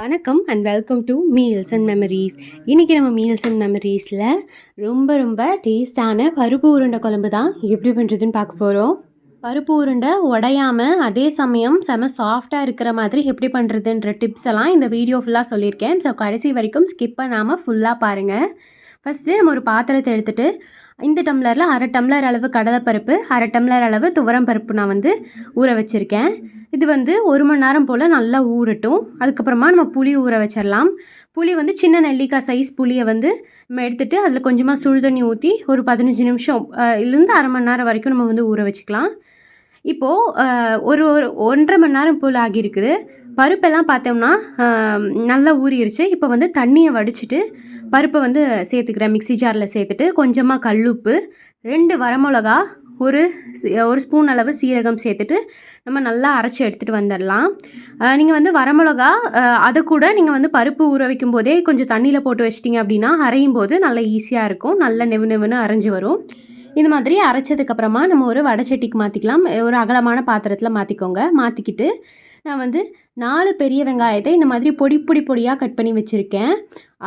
வணக்கம் and welcome to meals and memories. இன்றைக்கி நம்ம மீல்ஸ் அண்ட் மெமரிஸில் ரொம்ப டேஸ்டான பருப்பு உருண்டை குழம்பு தான் எப்படி பண்ணுறதுன்னு பார்க்க போகிறோம். பருப்பு உருண்டை உடையாமல் அதே சமயம் செம சாஃப்டாக இருக்கிற மாதிரி எப்படி பண்ணுறதுன்ற டிப்ஸ் எல்லாம் இந்த வீடியோ ஃபுல்லாக சொல்லியிருக்கேன். ஸோ கடைசி வரைக்கும் ஸ்கிப் பண்ணாமல் ஃபுல்லாக பாருங்கள். ஃபஸ்ட்டு நம்ம ஒரு பாத்திரத்தை எடுத்துகிட்டு இந்த டம்ளரில் 1/2 டம்ளர் அளவு கடலைப்பருப்பு, 1/2 டம்ளர் அளவு துவரம் பருப்பு நான் ஊற வச்சுருக்கேன். இது 1 மணி நேரம் போல் நல்லா ஊறட்டும். அதுக்கப்புறமா நம்ம புளி ஊற வச்சிடலாம். புளி சின்ன நெல்லிக்காய் சைஸ் புளியை நம்ம எடுத்துகிட்டு அதில் கொஞ்சமாக சுடுதண்ணி ஊற்றி ஒரு 15 நிமிஷம் இருந்து 1/2 மணி நேரம் வரைக்கும் நம்ம ஊற வச்சுக்கலாம். இப்போது ஒரு 1.5 மணி நேரம் போல் ஆகியிருக்குது. பருப்பெல்லாம் பார்த்தோம்னா நல்லா ஊறிடுச்சு. இப்போ தண்ணியை வடிச்சிட்டு பருப்பை சேர்த்துக்கிறேன். மிக்ஸி ஜாரில் சேர்த்துட்டு கொஞ்சமாக கல்லுப்பு, 2 வரமிளகா, ஒரு ஸ்பூன் அளவு சீரகம் சேர்த்துட்டு நம்ம நல்லா அரைச்சி எடுத்துகிட்டு வந்துடலாம். நீங்கள் வரமிளகா அதை கூட நீங்கள் பருப்பு ஊற வைக்கும் போதே கொஞ்சம் தண்ணியில் போட்டு வச்சிட்டிங்க அப்படின்னா அரையும் போது நல்லா ஈஸியாக இருக்கும். நல்லா நெவுன்னு அரைஞ்சி வரும். இந்த மாதிரி அரைச்சதுக்கப்புறமா நம்ம ஒரு வடைச்சட்டிக்கு மாற்றிக்கலாம். ஒரு அகலமான பாத்திரத்தில் மாற்றிக்கோங்க. மாற்றிக்கிட்டு நான் 4 பெரிய வெங்காயத்தை இந்த மாதிரி பொடியாக கட் பண்ணி வச்சுருக்கேன்.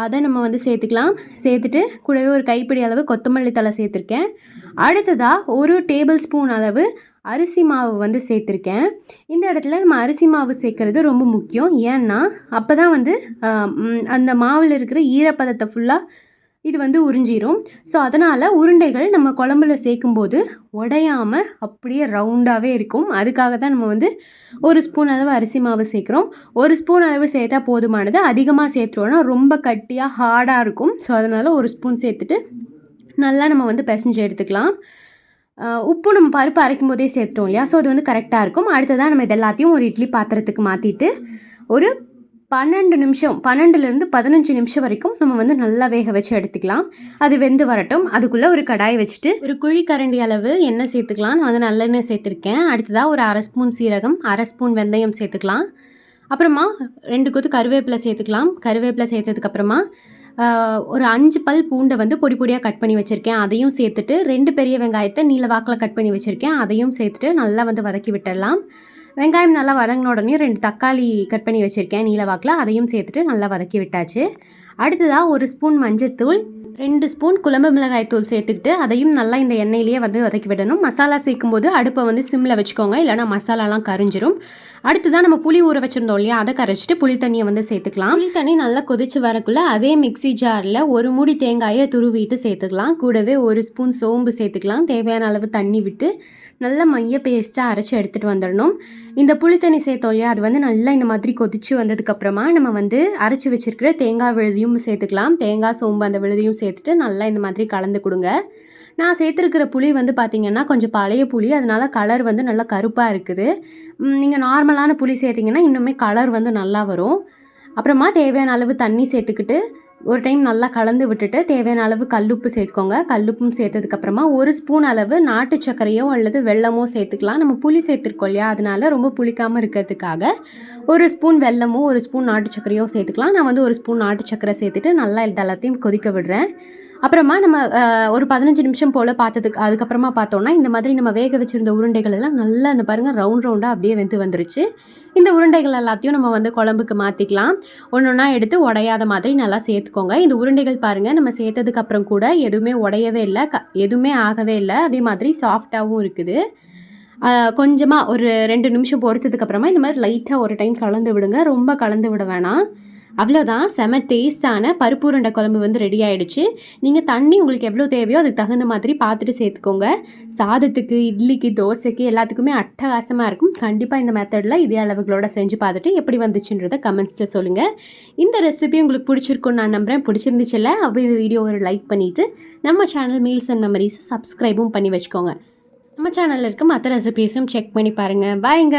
அதை நம்ம சேர்த்துக்கலாம். சேர்த்துட்டு கூடவே ஒரு கைப்பிடி அளவு கொத்தமல்லி தழை சேர்த்துருக்கேன். அடுத்ததாக 1 டேபிள் ஸ்பூன் அளவு அரிசி மாவு சேர்த்துருக்கேன். இந்த இடத்துல நம்ம அரிசி மாவு சேர்க்குறது ரொம்ப முக்கியம். ஏன்னா அப்போ தான் அந்த மாவில் இருக்கிற ஈரப்பதத்தை ஃபுல்லாக இது உறிஞ்சிரும். ஸோ அதனால் உருண்டைகள் நம்ம குழம்புல சேர்க்கும்போது உடையாமல் அப்படியே ரவுண்டாகவே இருக்கும். அதுக்காக தான் நம்ம 1 ஸ்பூன் அளவு அரிசி மாவு சேர்க்குறோம். 1 ஸ்பூன் அளவு சேர்த்தா போதுமானது. அதிகமாக சேர்த்துறோன்னா ரொம்ப கட்டியாக ஹார்டாக இருக்கும். ஸோ அதனால் 1 ஸ்பூன் சேர்த்துட்டு நல்லா நம்ம பிசைஞ்சு எடுத்துக்கலாம். உப்பு நம்ம பருப்பு அரைக்கும் போதே சேர்த்துட்டோம் இல்லையா? ஸோ அது கரெக்டாக இருக்கும். அடுத்ததான் நம்ம இது எல்லாத்தையும் ஒரு இட்லி பாத்திரத்துக்கு மாற்றிட்டு ஒரு 12 நிமிஷம் 12லேருந்து 15 நிமிஷம் வரைக்கும் நம்ம நல்லா வேக வச்சு எடுத்துக்கலாம். அது வெந்து வரட்டும். அதுக்குள்ளே ஒரு கடாய் வச்சுட்டு ஒரு குழிக்கரண்டி அளவு எண்ணெய் சேர்த்துக்கலாம். நான் நல்லெண்ணெய் சேர்த்துருக்கேன். அடுத்ததாக ஒரு 1/2 ஸ்பூன் சீரகம், 1/2 ஸ்பூன் வெந்தயம் சேர்த்துக்கலாம். அப்புறமா 2 கொத்து கருவேப்பிலை சேர்த்துக்கலாம். கருவேப்பிலை சேர்த்ததுக்கப்புறமா ஒரு 5 பல் பூண்டை பொடியாக கட் பண்ணி வச்சுருக்கேன். அதையும் சேர்த்துட்டு 2 பெரிய வெங்காயத்தை நீல வாக்கில் கட் பண்ணி வச்சுருக்கேன். அதையும் சேர்த்துட்டு நல்லா வதக்கி விட்டுடலாம். வெங்காயம் நல்லா வதங்கின உடனே 2 தக்காளி கட் பண்ணி வச்சுருக்கேன் நீல வாக்கில். அதையும் சேர்த்துட்டு நல்லா வதக்கி விட்டாச்சு. அடுத்ததாக 1 ஸ்பூன் மஞ்சள்தூள், 2 ஸ்பூன் குழம்பு மிளகாய் தூள் சேர்த்துக்கிட்டு அதையும் நல்லா இந்த எண்ணெயிலேயே வதக்கி விடணும். மசாலா சேர்க்கும்போது அடுப்பை சிம்மில் வச்சுக்கோங்க, இல்லைனா மசாலாலாம் கரிஞ்சிரும். அடுத்ததான் நம்ம புளி ஊற வச்சுருந்தோம் இல்லையா? அதை கரைச்சிட்டு புளி தண்ணியை சேர்த்துக்கலாம். புளி தண்ணி நல்லா கொதிச்சு வரக்குள்ளே அதே மிக்ஸி ஜாரில் 1 மூடி தேங்காயை துருவிட்டு சேர்த்துக்கலாம். கூடவே 1 ஸ்பூன் சோம்பு சேர்த்துக்கலாம். தேவையான அளவு தண்ணி விட்டு நல்லா மைய பேஸ்ட்டாக அரைச்சி எடுத்துகிட்டு வந்துடணும். இந்த புளி தண்ணி சேர்த்தோம் இல்லையா? அது நல்லா இந்த மாதிரி கொதிச்சு வந்ததுக்கப்புறமா நம்ம அரைச்சி வச்சுருக்கிற தேங்காய் விழுதியும் சேர்த்துக்கலாம். தேங்காய் சோம்பு அந்த விழுதியும் சேர்த்துட்டு நல்லா இந்த மாதிரி கலந்து கொடுங்க. நான் சேர்த்துருக்கிற புளி பார்த்திங்கன்னா கொஞ்சம் பழைய புளி, அதனால் கலர் நல்லா கருப்பாக இருக்குது. நீங்கள் நார்மலான புளி சேர்த்திங்கன்னா இன்னுமே கலர் நல்லா வரும். அப்புறமா தேவையான அளவு தண்ணி சேர்த்துக்கிட்டு ஒரு டைம் நல்லா கலந்து விட்டுட்டு தேவையான அளவு கல்லுப்பு சேர்த்துக்கோங்க. கல்லுப்பும் சேர்த்ததுக்கப்புறமா 1 ஸ்பூன் அளவு நாட்டு சர்க்கரையோ அல்லது வெல்லமோ சேர்த்துக்கலாம். நம்ம புளி சேர்த்துருக்கோம் இல்லையா? அதனால ரொம்ப புளிக்காமல் இருக்கிறதுக்காக 1 ஸ்பூன் வெல்லமோ 1 ஸ்பூன் நாட்டு சர்க்கரையோ சேர்த்துக்கலாம். நான் 1 ஸ்பூன் நாட்டு சர்க்கரை சேர்த்துட்டு நல்லா எல்லாத்தையும் கொதிக்க விடுறேன். அப்புறமா நம்ம ஒரு 15 நிமிஷம் போல் அதுக்கப்புறமா பார்த்தோன்னா இந்த மாதிரி நம்ம வேக வச்சுருந்த உருண்டைகள் எல்லாம் நல்லா அந்த பாருங்கள் ரவுண்டாக அப்படியே வந்துருச்சு. இந்த உருண்டைகள் எல்லாத்தையும் நம்ம குழம்புக்கு மாற்றிக்கலாம். ஒன்றா எடுத்து உடையாத மாதிரி நல்லா சேர்த்துக்கோங்க. இந்த உருண்டைகள் பாருங்கள் நம்ம சேர்த்ததுக்கப்புறம் கூட எதுவுமே உடையவே இல்லை, எதுவுமே ஆகவே இல்லை. அதே மாதிரி சாஃப்டாகவும் இருக்குது. கொஞ்சமாக ஒரு 2 நிமிஷம் பொறுத்ததுக்கப்புறமா இந்த மாதிரி லைட்டாக ஒரு டைம் கலந்து விடுங்க. ரொம்ப கலந்து விட வேணாம். அவ்வளோதான், செம டேஸ்டான பருப்பு உருண்டை குழம்பு ரெடி ஆகிடுச்சு. நீங்கள் தண்ணி உங்களுக்கு எவ்வளோ தேவையோ அதுக்கு தகுந்த மாதிரி பார்த்துட்டு சேர்த்துக்கோங்க. சாதத்துக்கு, இட்லிக்கு, தோசைக்கு எல்லாத்துக்குமே அட்டகாசமாக இருக்கும். கண்டிப்பாக இந்த மெத்தடில் இதே அளவுகளோட செஞ்சு பார்த்துட்டு எப்படி வந்துச்சுன்றதை கமெண்ட்ஸில் சொல்லுங்கள். இந்த ரெசிபி உங்களுக்கு பிடிச்சிருக்குன்னு நான் நம்புகிறேன். பிடிச்சிருந்துச்சுல்ல? அப்போ இந்த வீடியோ ஒரு லைக் பண்ணிவிட்டு நம்ம சேனல் மீல்ஸ் அண்ட் மெமரிஸ் சப்ஸ்கிரைபும் பண்ணி வச்சுக்கோங்க. நம்ம சேனலில் இருக்க மற்ற ரெசிபீஸும் செக் பண்ணி பாருங்கள். பாய்ங்க.